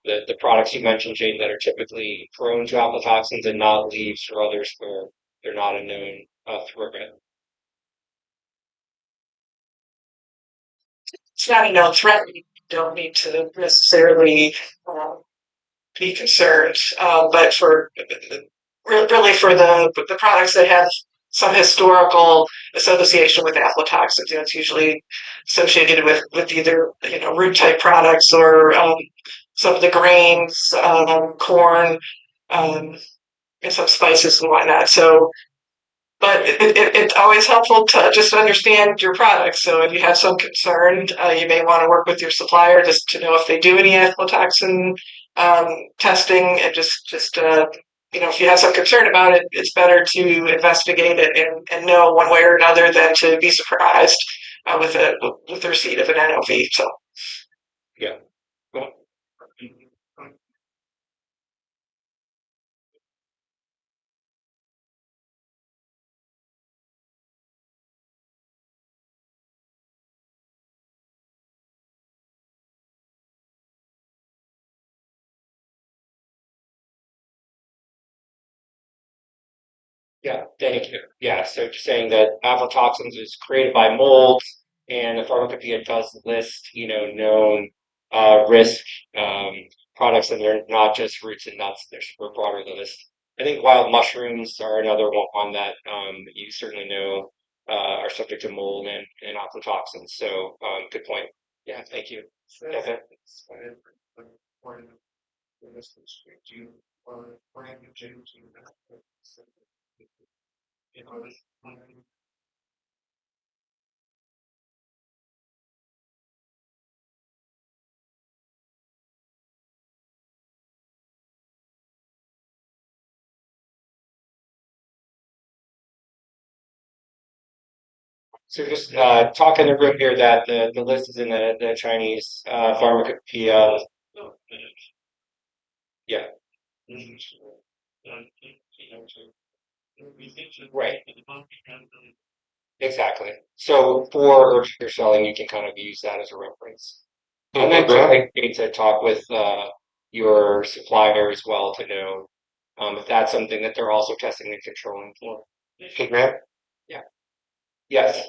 B: the products you mentioned, Jane, that are typically prone to aflatoxins and not leaves or others where they're not a known threat?
D: It's not a known threat. You don't need to necessarily be concerned, but really for the products that have some historical association with aflatoxins, it's usually associated with either root type products or some of the grains, corn, and some spices and whatnot. So but it's always helpful to just understand your product. So if you have some concern, you may want to work with your supplier just to know if they do any aflatoxin testing, and just if you have some concern about it, it's better to investigate it and know one way or another than to be surprised with the receipt of an NOV. So
B: Yeah. Well, yeah, thank you. Yeah, so you're saying that aflatoxins is created by molds, and the pharmacopoeia does list, known risk um, products, and they're not just roots and nuts. They're super broader list. I think wild mushrooms are another one that you certainly know are subject to mold and aflatoxins. So good point. Yeah, thank you. Okay. So just talk in the room here that the list is in the Chinese pharmacopoeia. Yeah, right. Exactly. So for herbs you're selling, you can kind of use that as a reference. And then I need to talk with your supplier as well to know if that's something that they're also testing and controlling for. Okay, Grant? Yeah. Yes.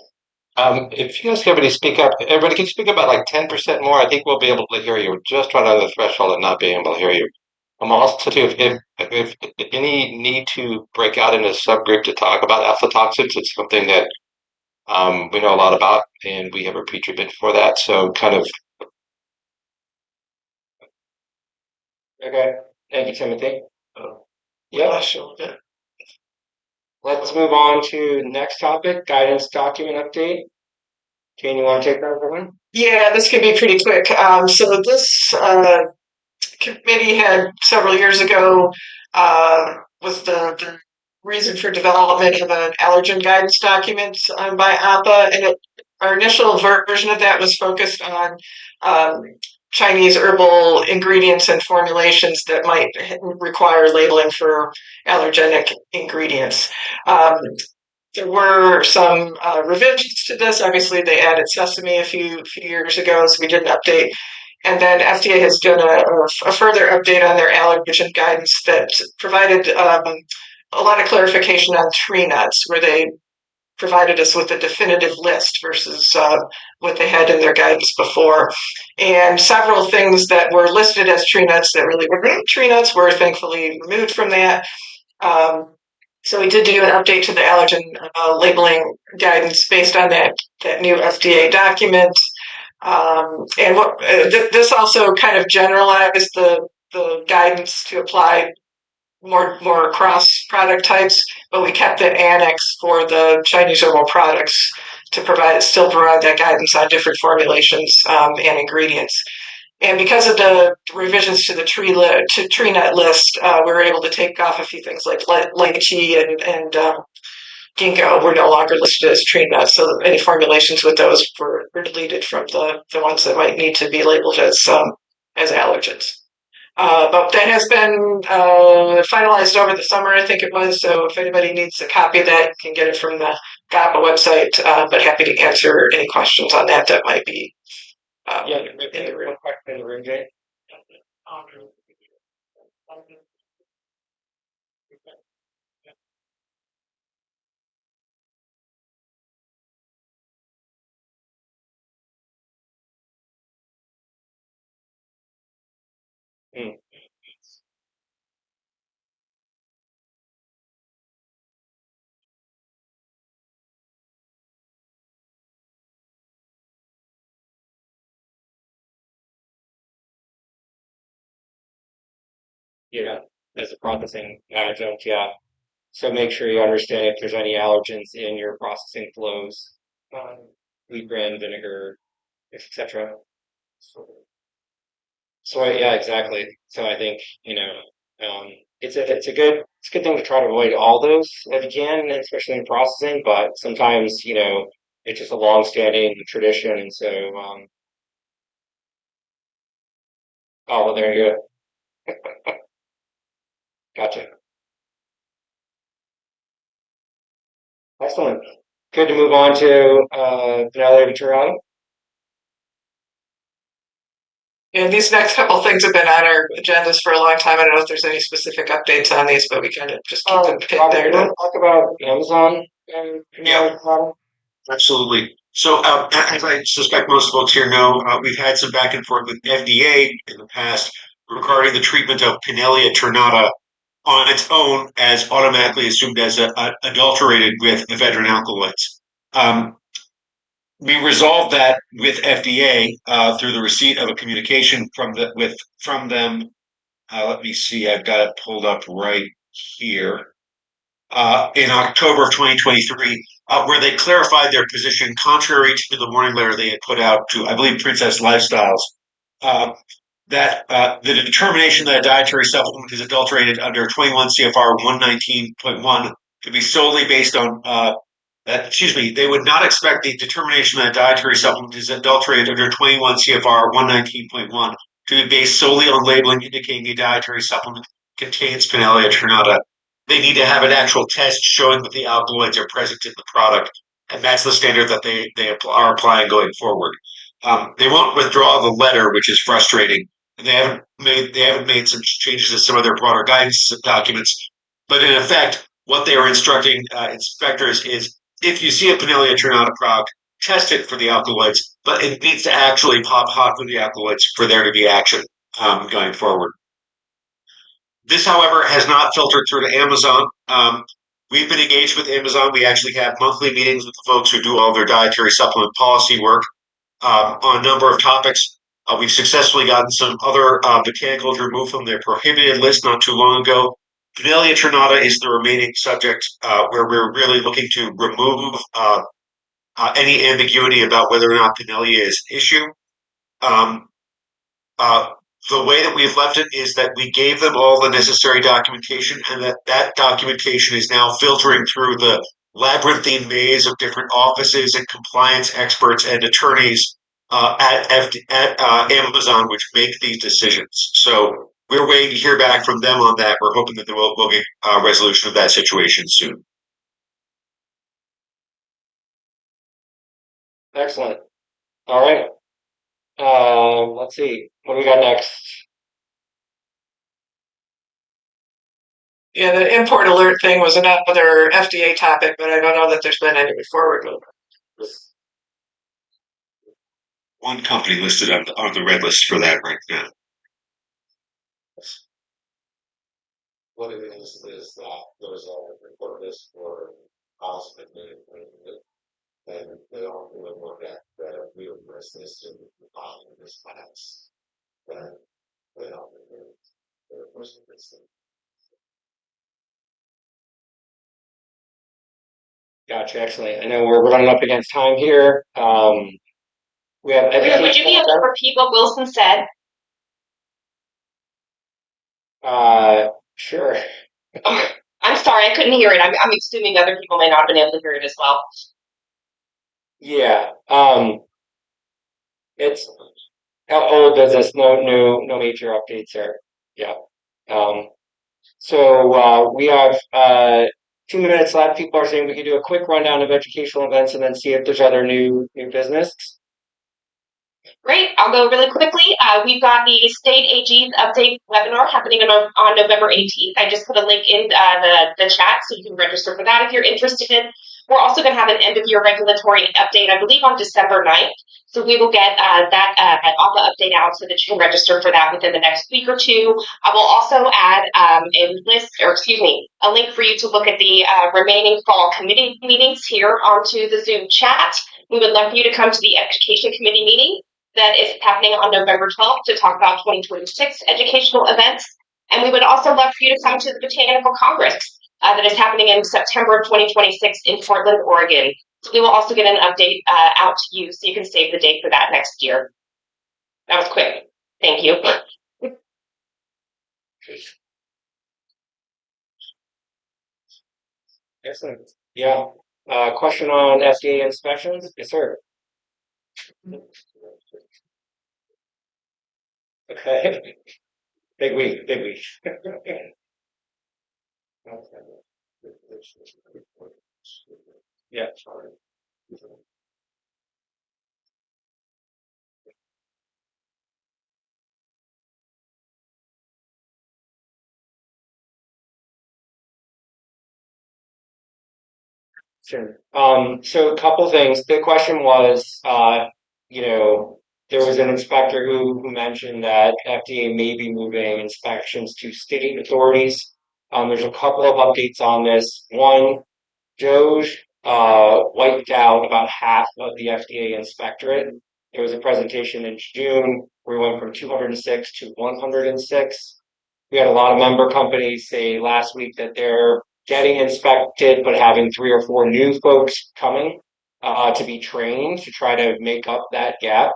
B: If you guys can everybody speak up, everybody can speak about like 10% more. I think we'll be able to hear you. We're just right on the threshold of not being able to hear you. I'm also too, if any need to break out into a subgroup to talk about aflatoxins, it's something that we know a lot about, and we have a pre-treatment for that. So kind of. Okay. Thank you, Timothy. Yeah, sure. Let's move on to next topic, guidance document update. Jane, you want to take that one?
D: yeah, this can be pretty quick. So this committee had several years ago was the reason for development of an allergen guidance document by AHPA, and our initial version of that was focused on Chinese herbal ingredients and formulations that might require labeling for allergenic ingredients. There were some revisions to this. Obviously, they added sesame a few years ago, so we did an update. And then FDA has done a further update on their allergen guidance that provided a lot of clarification on tree nuts, where they provided us with a definitive list versus what they had in their guidance before. And several things that were listed as tree nuts that really were tree nuts were thankfully removed from that. So we did do an update to the allergen labeling guidance based on that new FDA document. And this also kind of generalized the guidance to apply more across product types, but we kept the annex for the Chinese herbal products to still provide that guidance on different formulations and ingredients. And because of the revisions to the tree net list, we were able to take off a few things like lychee and ginkgo were no longer listed as tree nuts. So any formulations with those were deleted from the ones that might need to be labeled as allergens. But that has been finalized over the summer, I think it was. So if anybody needs a copy of that, you can get it from the AHPA website. But happy to answer any questions on that might be
B: in the room. Question in the room, Jay. Mm. Yeah, as a processing adjunct, yeah. So make sure you understand if there's any allergens in your processing flows, wheat bran, vinegar, etc. So yeah, exactly. So I think it's a good thing to try to avoid all those if you can, especially in processing. But sometimes it's just a long-standing tradition, and so oh well, there you go. Gotcha. Excellent. Good to move on to Penelope Turano.
D: And these next couple of things have been on our agendas for a long time. I don't know if there's any specific updates on these, but we kind of just keep them pinned there.
B: Do you want to talk about Amazon and
G: Yeah. Absolutely. So, as I suspect most folks here know, we've had some back and forth with FDA in the past regarding the treatment of Pinellia ternata on its own as automatically assumed as adulterated with ephedrine alkaloids. We resolved that with FDA through the receipt of a communication from them. Let me see, I've got it pulled up right here. In October of 2023, where they clarified their position contrary to the warning letter they had put out to, I believe, Princess Lifestyles, that the determination that a dietary supplement is adulterated under 21 CFR 119.1 could be solely based on they would not expect the determination that a dietary supplement is adulterated under 21 CFR 119.1 to be based solely on labeling indicating a dietary supplement contains Pinellia ternata. They need to have an actual test showing that the alkaloids are present in the product, and that's the standard that they are applying going forward. They won't withdraw the letter, which is frustrating. They haven't made some changes to some of their broader guidance documents, but in effect, what they are instructing inspectors is if you see a Pinellia ternata product, test it for the alkaloids, but it needs to actually pop hot with the alkaloids for there to be action going forward. This, however, has not filtered through to Amazon. We've been engaged with Amazon. We actually have monthly meetings with the folks who do all their dietary supplement policy work on a number of topics. We've successfully gotten some other botanicals removed from their prohibited list not too long ago. Pinellia ternata is the remaining subject where we're really looking to remove any ambiguity about whether or not Pinellia is an issue. Um, uh, the way that we've left it is that we gave them all the necessary documentation, and that documentation is now filtering through the labyrinthine maze of different offices and compliance experts and attorneys at Amazon, which make these decisions. So we're waiting to hear back from them on that. We're hoping that we'll get a resolution of that situation soon.
B: Excellent. All right. Let's see. What do we got next?
D: Yeah, the import alert thing was another FDA topic, but I don't know that there's been any forward movement.
G: One company listed on the red list for that right now.
A: What it is that there's a report list for hospital and they don't really look at that we would risk this in this class. But they don't they're pushing this thing.
B: Gotcha. Excellent. I know we're running up against time here. We have.
E: Would you be able to repeat what Wilson said?
B: Sure.
E: I'm sorry, I couldn't hear it. I'm assuming other people may not have been able to hear it as well.
B: Yeah. It's old business. No major updates there. Yeah. Um, so we have 2 minutes left. People are saying we could do a quick rundown of educational events and then see if there's other new business.
E: Great. I'll go really quickly. We've got the state AG's update webinar happening on November 18th. I just put a link in the chat so you can register for that if you're interested in. We're also going to have an end of year regulatory update, I believe, on December 9th. So we will get that AHPA update out so that you can register for that within the next week or two. I will also add a link for you to look at the remaining fall committee meetings here onto the Zoom chat. We would love for you to come to the education committee meeting that is happening on November 12th to talk about 2026 educational events. And we would also love for you to come to the Botanical Congress that is happening in September of 2026 in Portland, Oregon. So we will also get an update out to you so you can save the date for that next year. That was quick. Thank you.
B: Excellent. Yeah. Question on FDA inspections? Yes, sir. Okay. Big week, big week. Yeah. Sure. So a couple things. The question was, there was an inspector who mentioned that FDA may be moving inspections to state authorities. There's a couple of updates on this. One, Doge wiped out about half of the FDA inspectorate. There was a presentation in June where we went from 206 to 106. We had a lot of member companies say last week that they're getting inspected, but having 3 or 4 new folks coming to be trained to try to make up that gap.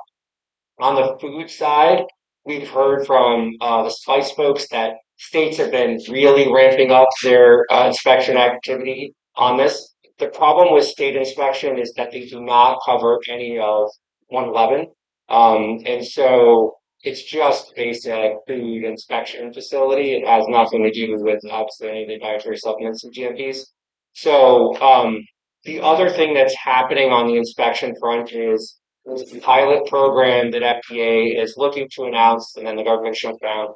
B: On the food side, we've heard from the spice folks that states have been really ramping up their inspection activity on this. The problem with state inspection is that they do not cover any of 111. And so it's just basic food inspection facility. It has nothing to do with obviously any of the dietary supplements and GMPs. So the other thing that's happening on the inspection front is there's a pilot program that FDA is looking to announce, and then the government shut down.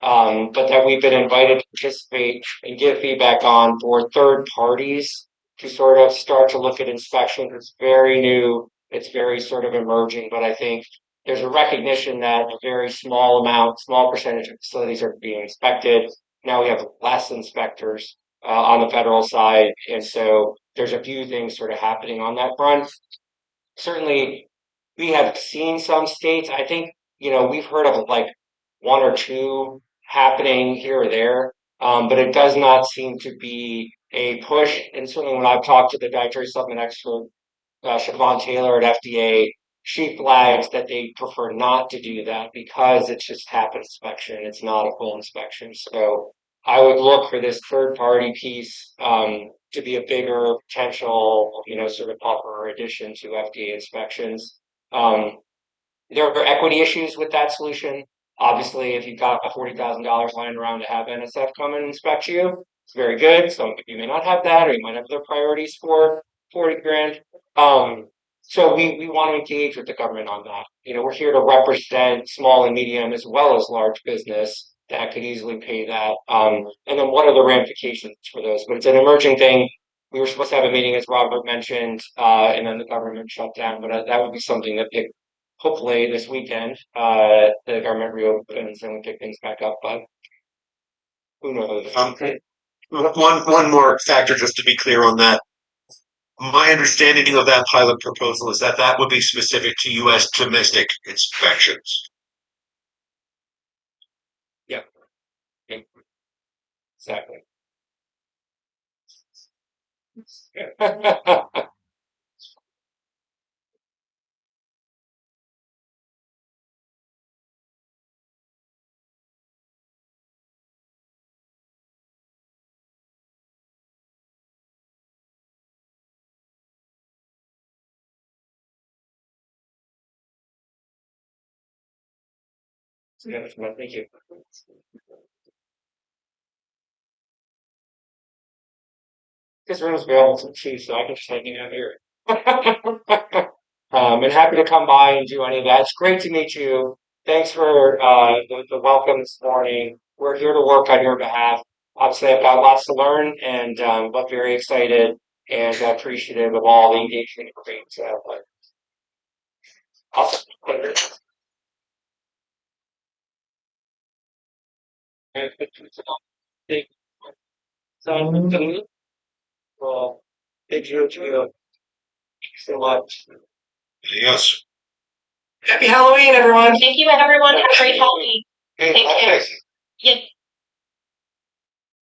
B: But that we've been invited to participate and give feedback on for third parties to sort of start to look at inspections. It's very new. It's very sort of emerging, but I think there's a recognition that a very small percentage of facilities are being inspected. Now we have less inspectors on the federal side, and so there's a few things sort of happening on that front. Certainly, we have seen some states. I think we've heard of like 1 or 2 happening here or there, but it does not seem to be a push. And certainly, when I've talked to the dietary supplement expert Siobhan Taylor at FDA, she flags that they prefer not to do that because it's just half inspection. It's not a full inspection. So I would look for this third party piece to be a bigger potential, sort of buffer addition to FDA inspections. There are equity issues with that solution. Obviously, if you've got $40,000 lying around to have NSF come and inspect you, it's very good. Some of you may not have that, or you might have other priorities for 40 grand. So we want to engage with the government on that. We're here to represent small and medium as well as large business that could easily pay that. And then what are the ramifications for those? But it's an emerging thing. We were supposed to have a meeting, as Robert mentioned, and then the government shut down. But that would be something that hopefully this weekend, the government reopens and we pick things back up. But who knows?
G: One more factor, just to be clear on that. My understanding of that pilot proposal is that that would be specific to U.S. domestic inspections.
B: Yeah, exactly. Thank you. This room's available too, so I can just hang out here. And happy to come by and do any of that. It's great to meet you. Thanks for the welcome this morning. We're here to work on your behalf. Obviously, I've got lots to learn, and but very excited and appreciative of all the engagement you're bringing. So, awesome. Well, thank you so much.
G: Yes.
D: Happy Halloween, everyone.
E: Thank you, everyone. Have a great Halloween.
A: Hey,
E: Take care.
A: okay.
E: Yeah.